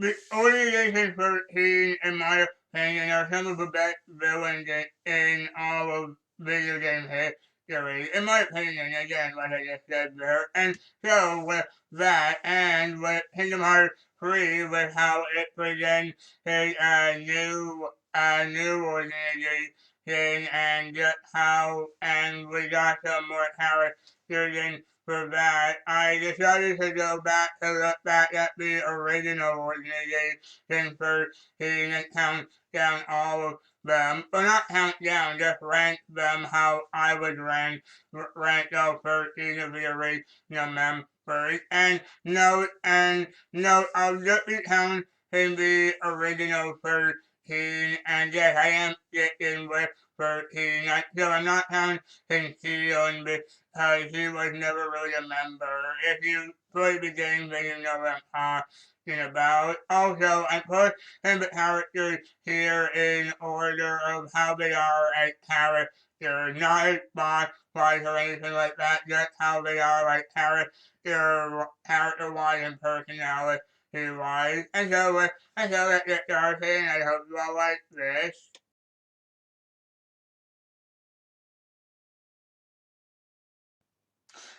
The Organization XIII, in my opinion, are some of the best villains in all of video game history. In my opinion, again, like I just said there. And so, with that, and with Kingdom Hearts 3, with how it presents a new organization, and just how, and we got some more characters in for that, I decided to go back to look back at the original organization first and count down all of them. But not count down, just rank them how I would rank those 13 of the original members. And note, I'll just be counting the original 13, and yes, I am sticking with 13. So I'm not counting Xion he was never really a member. If you play the game, then you know what I'm talking about. Also, I put in the characters here in order of how they are as characters, not as boss-wise or anything like that, just how they are like character-wise and personality-wise. And so let's get started, and I hope you all like this.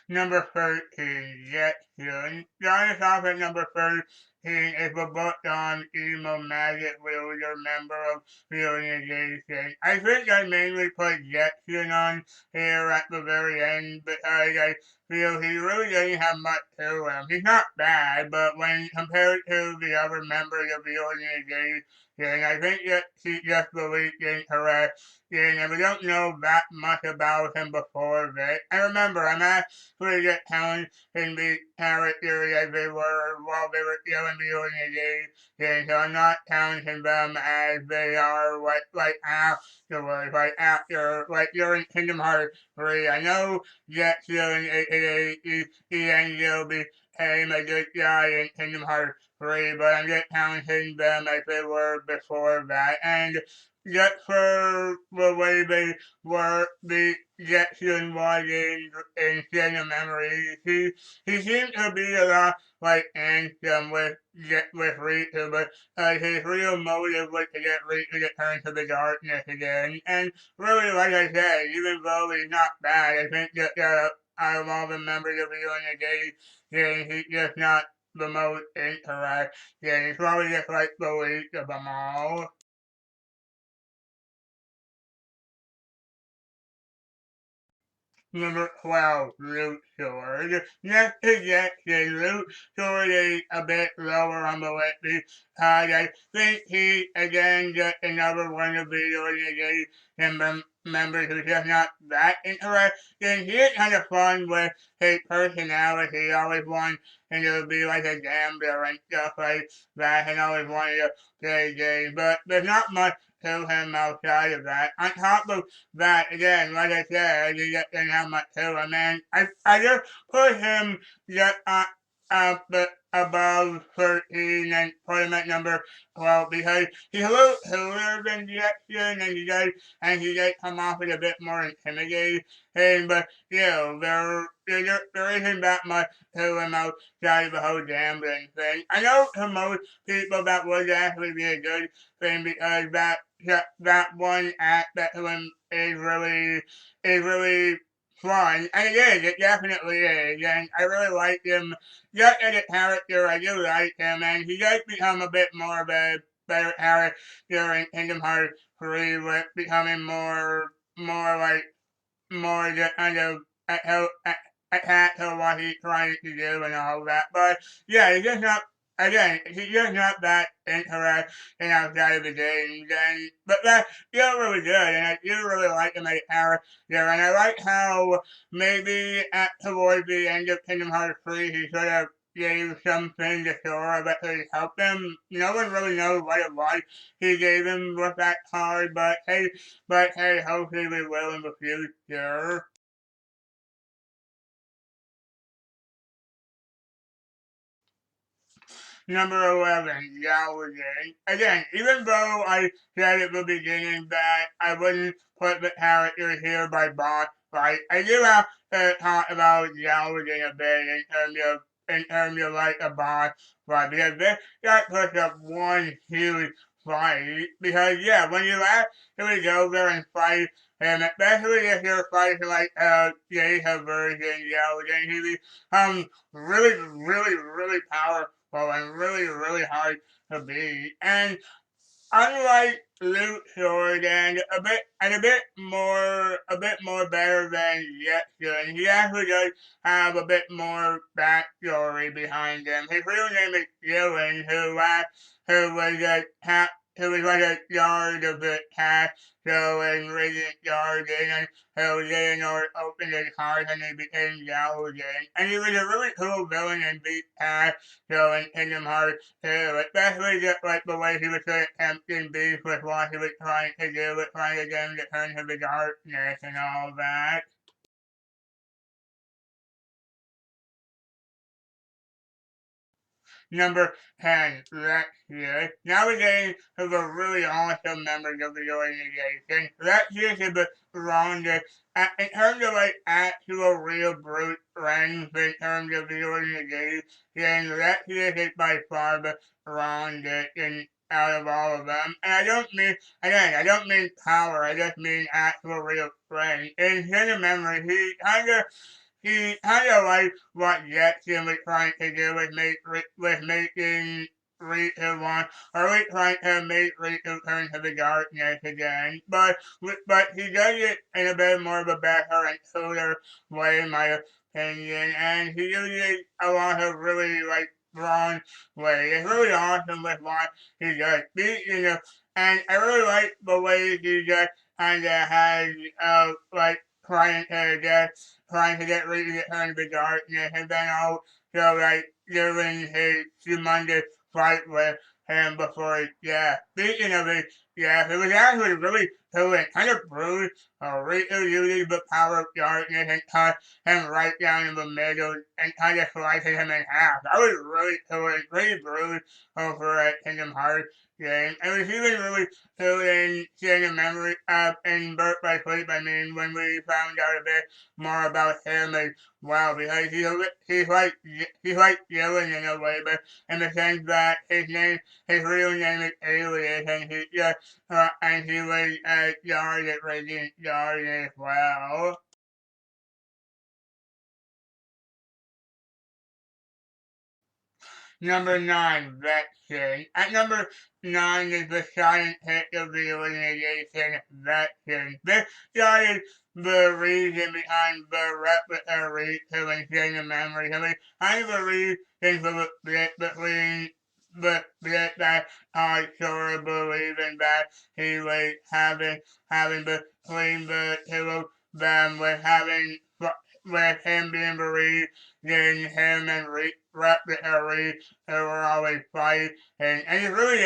Number 13, IZEXION. Starting us off at number 13 is the book on Emo Magic Wielder, member of the organization. I think I mainly put IZEXION on here at the very end because I feel he really doesn't have much to him. He's not bad, but when compared to the other members of the organization, I think that he just believed incorrect. And we don't know that much about him before this. I remember I'm actually just telling in the characters as they were while they were still in the organization, so I'm not counting them as they are like afterwards, like after, like during Kingdom Hearts 3. I know Xion, aka Ian, became a good guy in Kingdom Hearts 3, but I'm just counting them as they were before that. And just for the way they were, the Jackson was in Cinema Memories, he seemed to be a lot like Ansem with Riku, but his real motive was to get Riku to turn to the darkness again. And really, like I said, even though he's not bad, I think that out of all the members of the organization, he's just not the most interesting. He's probably just like the least of them all. Number 12, Loot Sword. Next to Jackson, Loot Sword is a bit lower on the list because I think he, again, just another one of the organization members who's just not that interesting. He is kind of fun with his personality. He always wanted to be like a gambler and stuff like that, and always wanted to play games. But there's not much to him outside of that. On top of that, again, like I said, you just didn't have much to him, and I just put him just above 13 and put him at number 12 because he's a little cooler than Jackson, and he does come off as a bit more intimidating, but there isn't that much to him outside of the whole gambling thing. I know to most people that would actually be a good thing because that one act that him is really fun, and it definitely is, and I really like him. Just as a character, I do like him, and he does become a bit more of a better character in Kingdom Hearts 3, with becoming more just kind of attached to what he's trying to do and all that. But yeah, he's just not that interesting outside of the games. But that's still really good, and I do really like him as a character. And I like how maybe towards the end of Kingdom Hearts 3, he sort of gave something to Sora that could help him. No one really knows what it was he gave him with that card, but hey, hopefully we will in the future. Number 11, Xiaoling. Again, even though I said at the beginning that I wouldn't put the character here by boss fight, I do have to talk about Xiaoling a bit in terms of like a boss fight, because this guy puts up one huge fight. Because yeah, when you actually go there and fight him, especially if you're fighting like Jada version Xion, he becomes really powerful and really hard to beat. And unlike Luke Sword and a bit more better than Xion, he actually does have a bit more backstory behind him. His real name is Dylan, who was a who was like a guard of the castle in Radiant Garden, and who Leonard opened his heart and he became Golden. And he was a really cool villain in Beat Castle and Kingdom Hearts too, especially just like the way he was sort of tempting Beast with what he was trying to do, with trying to get him to turn to the darkness and all that. Number 10, LEXAEUS. Now we're getting to the really awesome members of the organization. LEXAEUS is the strongest in terms of like actual real brute strength in terms of the organization. LEXAEUS is by far the strongest out of all of them. And I don't mean power, I just mean actual real strength. In his memory, he kind of like what Jackson was trying to do with making Rita want, or with trying to make Rita turn to the darkness again. But he does it in a bit more of a better and cooler way, in my opinion. And he uses a lot of really like strong ways. It's really awesome with what he does. And I really like the way he just kind of has like trying to get ready to turn the darkness, and then also like doing his humongous fight with him before yeah. Speaking of it, yeah, it was actually really cool and kind of bruised. Rito uses the power of darkness and cut him right down in the middle and kind of slices him in half. That was really cool and really bruised over at Kingdom Hearts game. It was even really cool in seeing a memory in Birth by Sleep, I mean, when we found out a bit more about him as well, because he's like Dylan in a way, but in the sense that his real name is Alias, and he was a guard at Radiant Guard as well. Number 9, VEXEN. At number 9 is the scientist of the organization, VEXEN. This guy is the reason behind the repertory to insane the memory. So we kind of a reason for the split between the split that I sort of believe in that he was having between the two of them with him being bereaved, then him and Repertory who were always fighting, and he's a really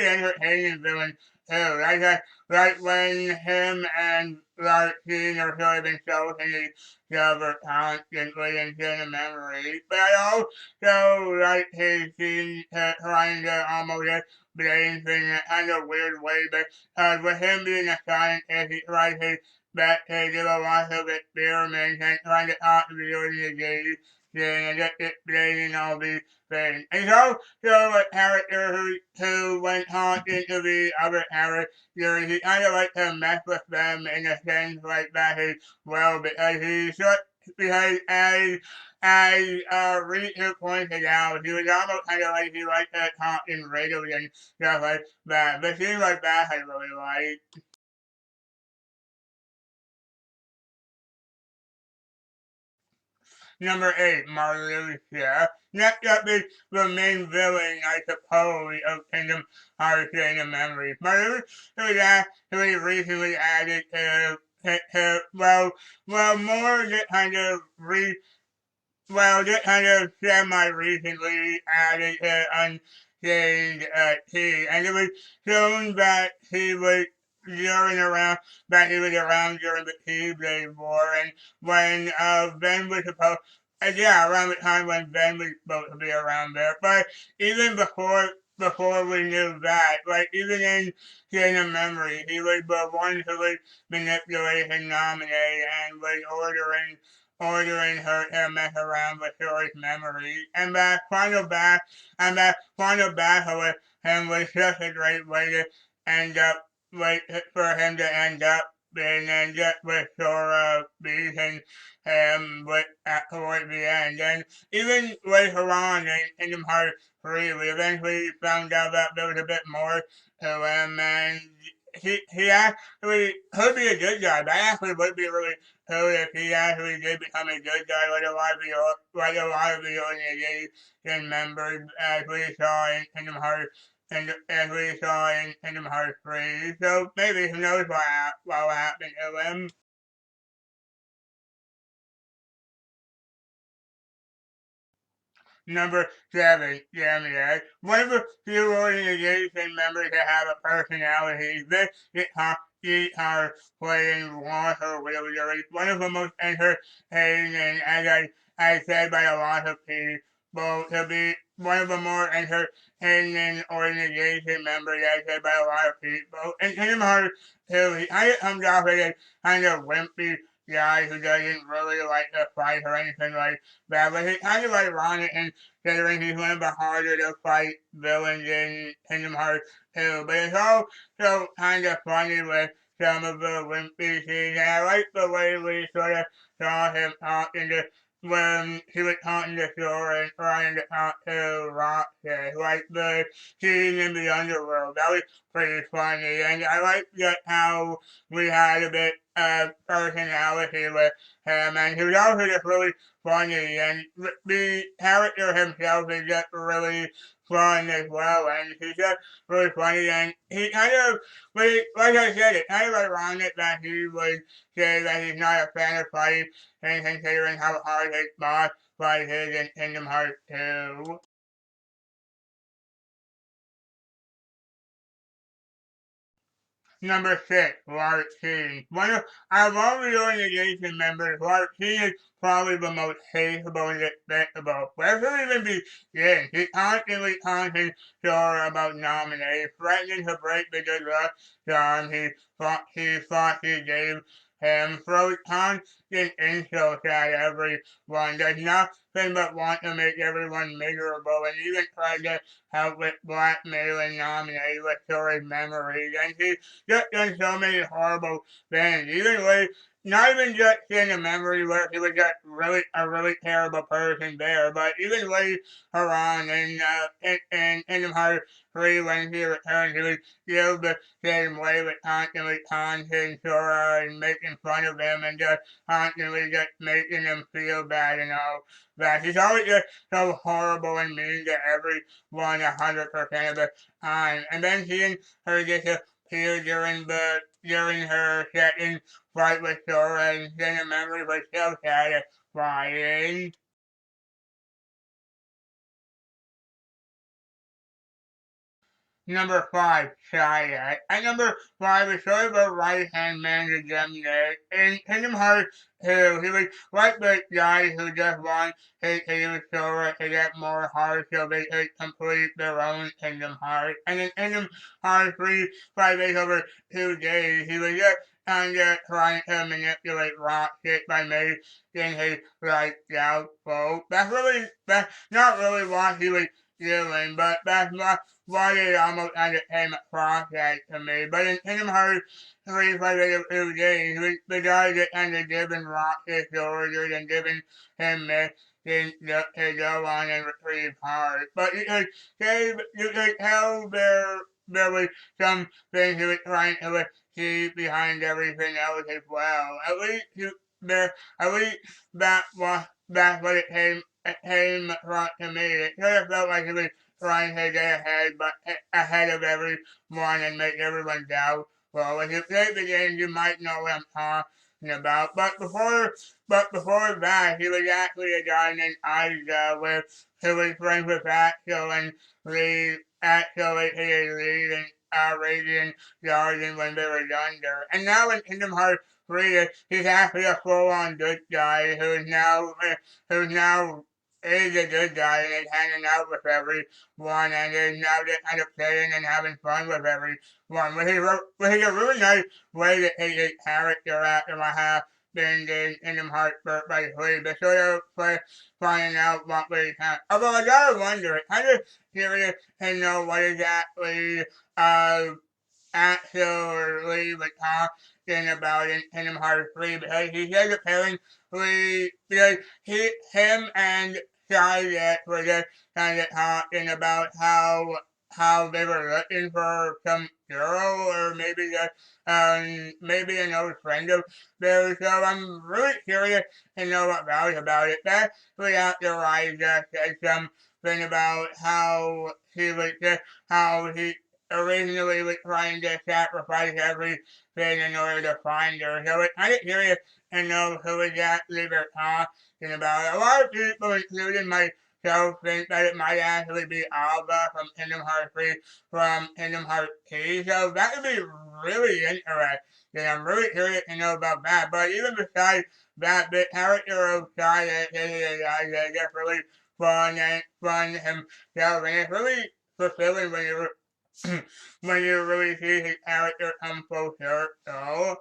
entertaining villain too. Like when him and Larkin are sort of insulting each other constantly and getting memories. But I also like his scene trying to almost get blame thing in a kind of weird way, because with him being a scientist, he tries his best to do a lot of experiments and trying to talk to the organization and just explaining all these things. And so a character who went on into the other characters, he kind of like to mess with them in a sense like that as well, because because as Rita pointed out, he was almost kind of like he liked to talk in riddles and stuff like that. But things like that I really like. Number 8, MARLUXIA. Next up is the main villain, I suppose, of Kingdom Hearts Chain Memories. MARLUXIA was actually recently added more to kind of just kind of semi-recently added to Untitled T, and it was shown that he was around during the Keyblade War, and when Ben was supposed, around the time when Ben was supposed to be around there, but even before we knew that, like even in Chain of Memory, he was the one who was manipulating Nominee and was ordering her to mess around with Shuri's memory, and that final battle with him was just a great way to end up, like, for him to end up and just with Sora beating him towards the end. And even later on in Kingdom Hearts 3, we eventually found out that there was a bit more to him, and he actually could be a good guy. That actually would be really cool if he actually did become a good guy, like a lot of the organization members, as we saw in Kingdom Hearts. And as we saw in Kingdom Hearts 3, so maybe who knows what will happen to him. Number 7, DEMYX. One of the few organization members that have a personality. This guitar playing water wheelers. One of the most entertaining, as I said by a lot of people, to be one of the more entertaining organization members, as said by a lot of people. And Kingdom Hearts 2, he kind of comes off as a kind of wimpy guy who doesn't really like to fight or anything like that, but it's kind of ironic considering he's one of the harder to fight villains in Kingdom Hearts 2. But it's also kind of funny with some of the wimpy scenes, and I like the way we sort of saw him talking to when he was talking to Sora and trying to talk to ROXAS, like the scene in the underworld. That was pretty funny, and I like just how we had a bit of personality with him, and he was also just really funny, and the character himself is just really fun as well, and he's just really funny, and he kind of, like I said, it's kind of ironic that he would say that he's not a fan of fighting, and considering how hard his boss fight is in Kingdom Hearts 2. Number 6, Larkin. One of all the organization members, Larkin is probably the most hateable and despicable. Where should even begin? He constantly taunting Sora about nominating, threatening to break the good luck charm thought he gave him, throws constant insults at everyone, does nothing but want to make everyone miserable, and even tries to help with blackmailing nominated with Sora's memories. And he just done so many horrible things. Even like, not even just in a memory where he was just a really terrible person there, but even later on in Kingdom Hearts 3 when he returned, he was still the same way, with constantly taunting Sora and making fun of him and just constantly just making him feel bad and all that. He's always just so horrible and mean to everyone 100% of the time. And then seeing her just appear during her second fight with Sora and then a memory was so satisfying. Number 5, Xion. At number 5 is sort of a right-hand man to DEMYX. In Kingdom Hearts 2, he was like the guy who just wants to use Sora to get more hearts so they could complete their own Kingdom Hearts. And in Kingdom Hearts 3, 5 days over 2 days, he was just kind of trying to manipulate Roxas by making his life doubtful. That's not really what he was doing, but that's why it almost kind of came across that to me. But in Kingdom Hearts 3 for the days, the guy that kind of giving Roxas orders and giving him missions to go on and retrieve hearts. But you could tell there was some things he was trying to achieve behind everything else as well. At least that's what it came across to me. It sort of felt like he was trying to get ahead of everyone and make everyone doubt. Well, if you play the game, you might know what I'm talking about. But before that, he was actually a guy named IZEXION who was friends with AXEL and AXEL, aka Lead, and Radiant Guardian when they were younger. And now in Kingdom Hearts 3, he's actually a full-on good guy who's now is a good guy and is hanging out with everyone and is now just kind of playing and having fun with everyone. Which is a really nice way to take a character after what happened been in the heart by Hui, but sort of finding out what we have. Although I gotta wonder, kind of curious to know what exactly AXEL or Lee was talking about in Kingdom Hearts 3 because he said apparently because him and Xion were just kind of talking about how they were looking for some girl or maybe just maybe an old friend of theirs. So I'm really curious to know what Valley about it. Especially after Liza said something about how he was just how he originally was trying to sacrifice everything in order to find her. So it's kind of curious to know who exactly they're talking about. A lot of people, including myself, think that it might actually be Alba from Kingdom Hearts 3 from Kingdom Hearts 2. So that would be really interesting. I'm really curious to know about that. But even besides that, the character of Shia is just really fun and fun himself. And it's really fulfilling when you when you really see his character come full circle.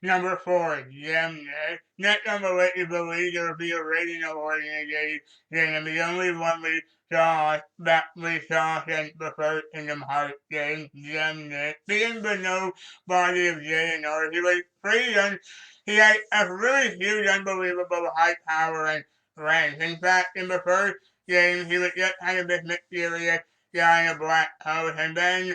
Number 4, XEMNAS. Next on the list is the leader of the original organization and the only one we saw since the first Kingdom Hearts game, XEMNAS. Being the nobody of Xehanort, he was pretty he had a really huge, unbelievable high power and range. In fact, in the first game, he was just kind of this mysterious guy in a black coat, and then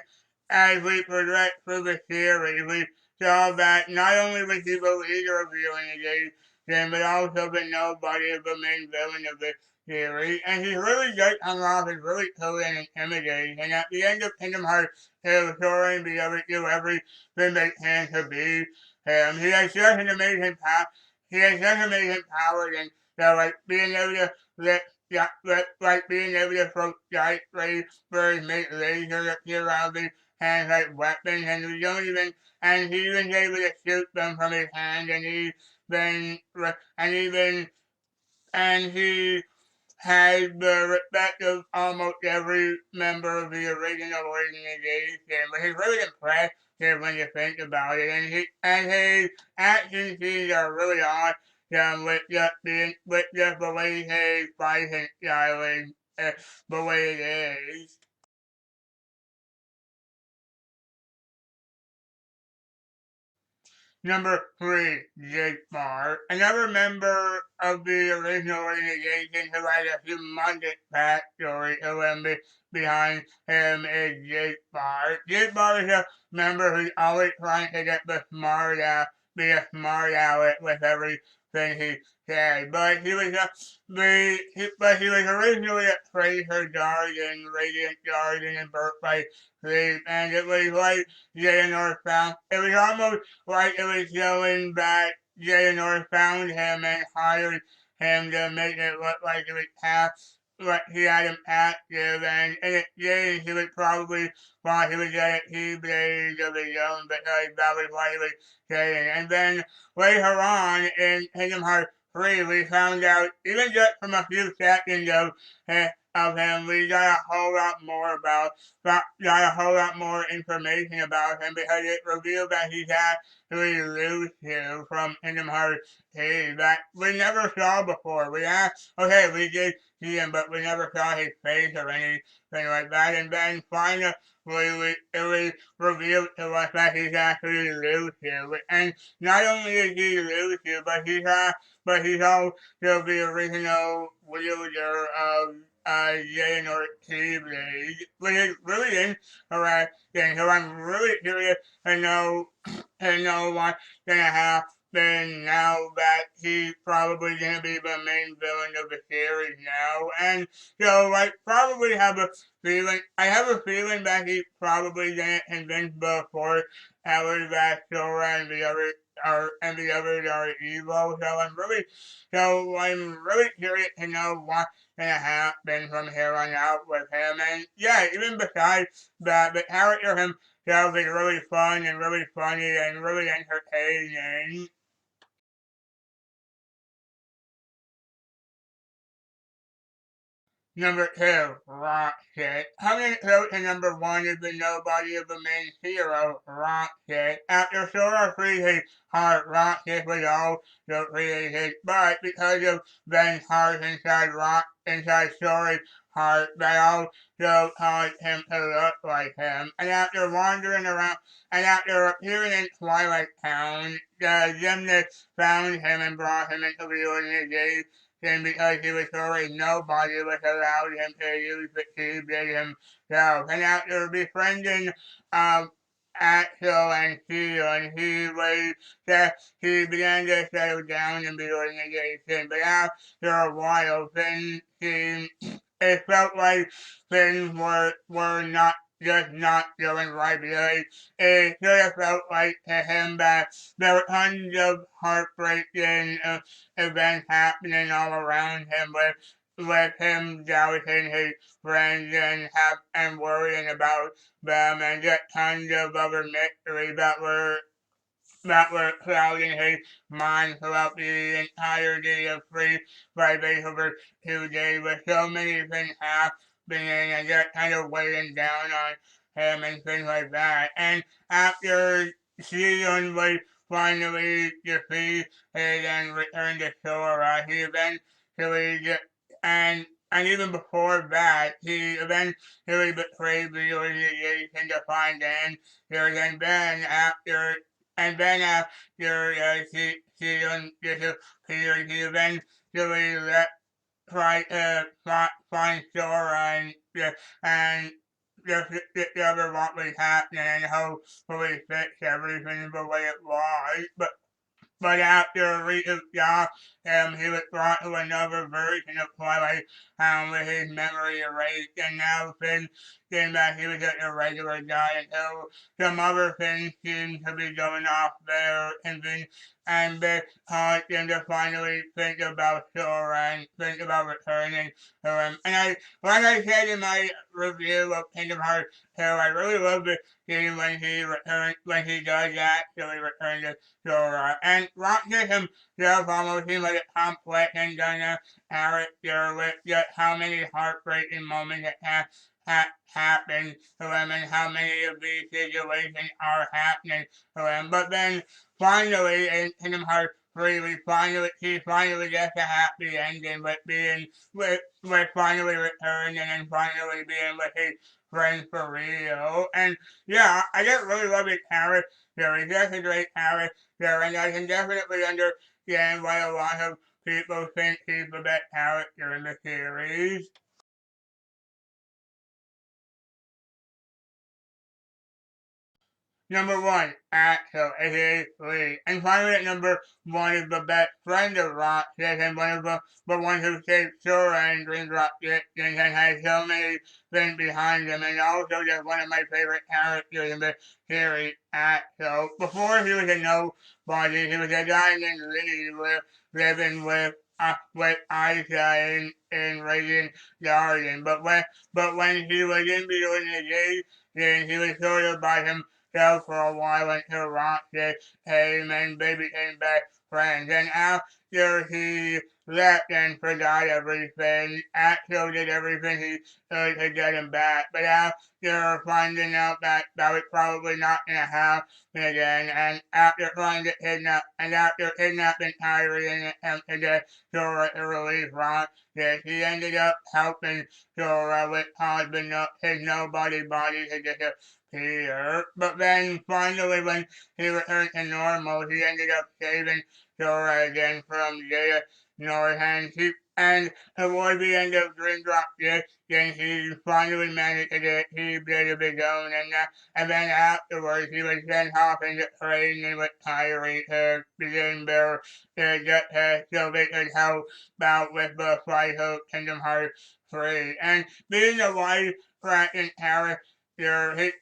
as we progressed through the series, we saw that not only was he the leader of the organization, but also the nobody of the main villain of the series. And he really does come off as really cool and intimidating. And at the end of Kingdom Hearts, he'll soar be able to do everything they can to be him. He has such an amazing power. He has such amazing power, and so like being able to like being able to throw giant lasers, make lasers appear around the hands like weapons, and we don't even and he was able to shoot them from his hand, and he has the respect of almost every member of the original organization, which is really impressive when you think about it. And his action scenes are really awesome with just the way his fighting style is, the way it is. Number 3, XIGBAR. Another member of the original organization who had a humongous backstory behind him is XIGBAR. XIGBAR is a member who's always trying to get be a smart aleck with everything he said. But he was originally a Tracer Guardian, Radiant Guardian, and Birthright Sleep, and it was like Xehanort found. It was almost like it was showing that Xehanort found him and hired him to make it look like it was like he had him active, and in exchange he would probably want he would get a Keyblade of his own because that was what he was saying. And then later on in Kingdom Hearts 3, we found out, even just from a few seconds of him, we got a whole lot more got a whole lot more information about him because it revealed that he's actually Lucio from Kingdom Hearts 2 that we never saw before. We did see him, but we never saw his face or anything like that. And then finally, it was revealed to us that he's actually Lucio. And not only is he Lucio, but he's also the original wielder of Xehanort Keyblade, which is really interesting. So I'm really curious to know what's gonna happen now that he's probably gonna be the main villain of the series now. And so I probably have a I have a feeling that he's probably gonna convince the fourth ever that Sora and the others are evil. So I'm really curious to know what's gonna happen from here on out with him. And yeah, even besides that, the character himself is really fun and really funny and really entertaining. Number 2, ROXAS. Coming close to number 1 is the nobody of the main hero, ROXAS. After Sora freed his heart, ROXAS was also created, but because of Ben's heart inside Sora's heart, they also caused him to look like him. And after wandering around, and after appearing in Twilight Town, the XEMNAS found him and brought him into the organization. And because he was already nobody, was allowed him to use the keyblade himself. And after befriending AXEL and Xion, he began to settle down in the organization. But after a while, it felt like things were not going right, because it sort of felt like to him that there were tons of heartbreaking events happening all around him, with him doubting his friends and worrying about them, and just tons of other mysteries that were clouding his mind throughout the entirety of Free Friday over 2 days, with so many things happening and just kind of weighing down on him and things like that. And after Xion was finally defeated and returned to Sora, he eventually and even before that, he eventually betrayed the organization to find answers, and then after Xion disappeared, he eventually tried to find Sora and just discover what was happening and hopefully fix everything the way it was. But after Rita's death, he was brought to another version of Twilight with his memory erased, and now thinking that he was just a regular guy until some other things seemed to be going off there, and this caused him to finally think about Sora and think about returning to him. And like I said in my review of Kingdom Hearts 2, I really love the scene when he does actually return to Sora. And Roxas himself almost seems like a complex and dynamic character with just how many heartbreaking moments have happened to him and how many of these situations are happening to him. But then finally in Kingdom Hearts 3, he finally gets a happy ending with finally returning and finally being with his friends for real. And yeah, I just really love his character. He's just a great character, and I can definitely understand why a lot of people think he's the best character in the series. Number 1, AXEL, aka Lee. And finally at number 1 is the best friend of Roxas and one of the ones who saved Sora and Dreamdrop Distance and has so many things behind him, and also just one of my favorite characters in the series, AXEL. Before he was a nobody, he was a guy named Lee living with Isa in Radiant Garden. But when he was in the organization, he was sort of by himself for a while until Roxas came and they became best friends. And after he left and forgot everything, Axel did everything he could to get him back. But after finding out that was probably not going to happen again, and after trying to kidnapping Kyrie in an attempt to get Sora to release Roxas, he ended up helping Sora with causing his nobody body to disappear. But then finally when he returned to normal, he ended up saving Sora again from Jaya Norhan. And towards the end of Dreamdrop Distance, he finally managed to get Keyblade of his own, and then afterwards he was sent off into training with Kyrie to begin their so they could help out with the fight of Kingdom Hearts 3. And being a wise cracking character, he's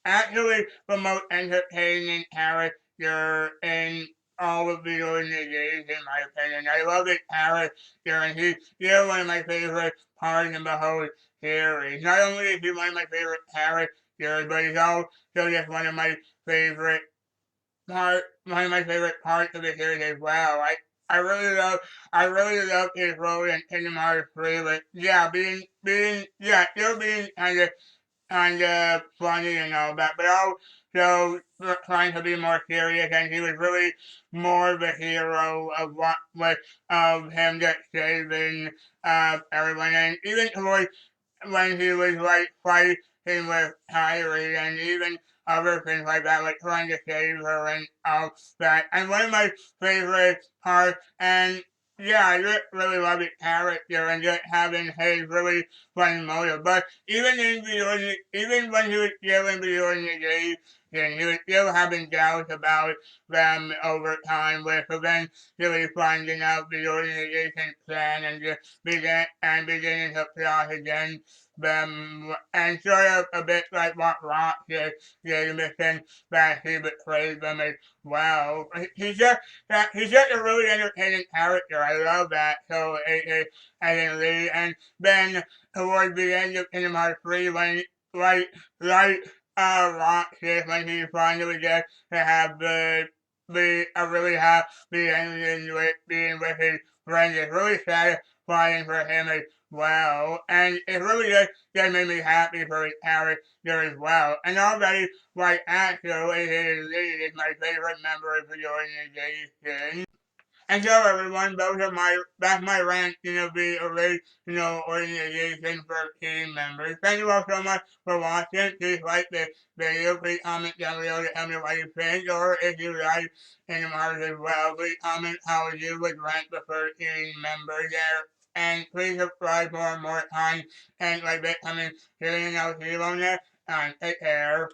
actually the most entertaining character in all of the organization, in my opinion. I love his character, and he's one of my favorite parts in the whole series. Not only is he one of my favorite characters, but he's also just one of my favorite parts of the series as well. I really love his role in Kingdom Hearts 3, but yeah, still being kind of funny and all that, but also trying to be more serious, and he was really more the hero of what was of him just saving everyone, and even towards when he was like fighting with Kyrie and even other things like that, like trying to save her and all that. And one of my favorite parts, and yeah, I really love his character and just having his really fun motive. But even when he was still in the organization, he was still having doubts about them over time, with eventually finding out the organization plan and just beginning to plot against them, and sort of a bit like what ROXAS did in that he betrayed them as well. He's just a really entertaining character. I love that. So I think Lee, and then towards the end of Kingdom Hearts 3, when like ROXAS, when he finally gets to have the I really happy ending with being with his friends, it's really satisfying for him as well, and it really just made me happy for his character as well. And already, like Axel is my favorite member of the organization. And so everyone, that's my ranking of the original organization for team members. Thank you all so much for watching. Please like this video, please comment down below to tell me what you think, or if you like Kingdom Hearts as well, please comment how you would rank the 13 members there. And please subscribe for more content like this coming soon, and I'll see you on there, and take care.